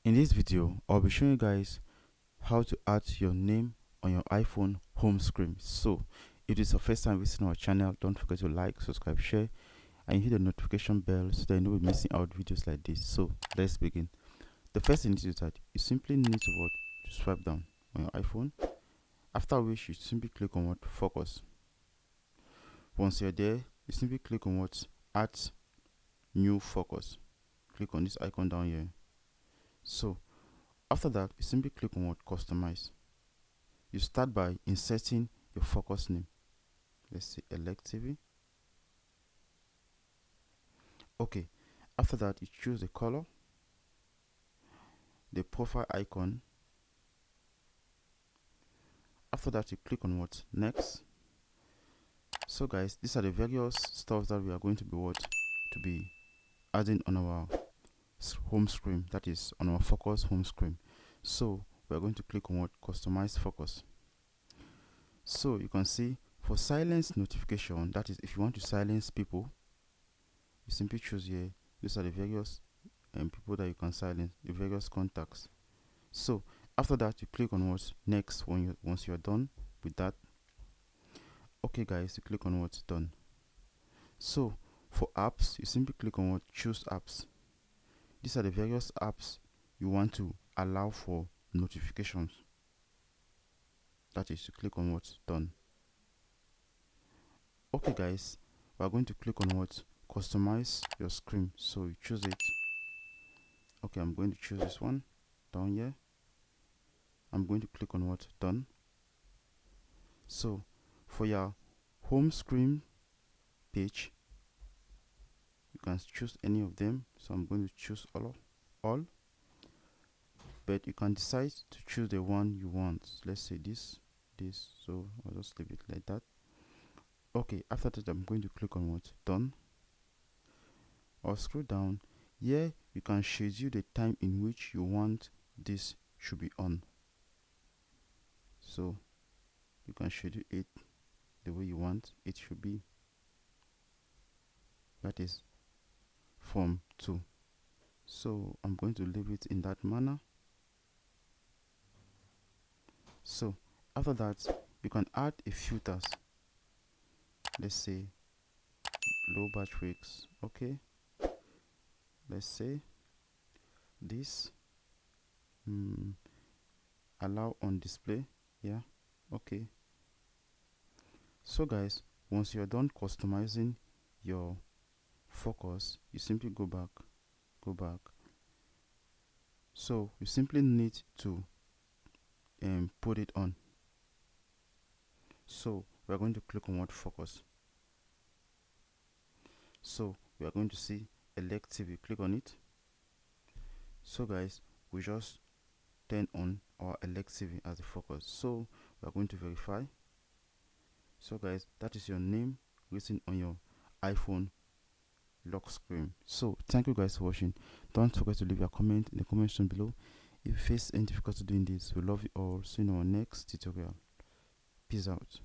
In this video, I'll be showing you guys how to add your name on your iPhone home screen. So, if this is your first time visiting our channel, don't forget to like, subscribe, share, and hit the notification bell so that you know we're missing out videos like this. So, let's begin. The first thing is that you simply need to swipe down on your iPhone. After which, you simply click on focus. Once you're there, you simply click on add new focus. Click on this icon down here. So, after that, you simply click on customize. You start by inserting your focus name. Let's say Elect TV. Okay, after that, you choose the color, the profile icon. After that, you click on next. So guys, these are the various stuff that we are going to be adding on our home screen, that is on our focus home screen. So we are going to click on customize focus. So you can see for silence notification, that is if you want to silence people, you simply choose here. These are the various people that you can silence, the various contacts. So after that, you click on next once you're done with that. Okay guys, you click on done. So for apps, you simply click on choose apps. These are the various apps you want to allow for notifications. That is to click on done. Okay guys, we are going to click on customize your screen. So you choose it. Okay, I'm going to choose this one down here. I'm going to click on done. So for your home screen page, you can choose any of them. So I'm going to choose all, but you can decide to choose the one you want. Let's say this. So I'll just leave it like that. Okay, after that, I'm going to click on done. Or scroll down. Here you can schedule the time in which you want this should be on. So you can schedule it the way you want it should be. That is from 2. So I'm going to leave it in that manner. So after that, you can add a filters. Let's say low batch rates. Okay, let's say this allow on display. Yeah, okay. So guys, once you're done customizing your focus, you simply go back. So you simply need to put it on. So we are going to click on focus. So we are going to see Elect TV. Click on it. So guys, we just turn on our Elect TV as the focus. So we are going to verify. So guys, that is your name written on your iPhone lock screen. So thank you guys for watching. Don't forget to leave your comment in the comment section below. If you face any difficulty doing this, we love you all. See you in our next tutorial. Peace out.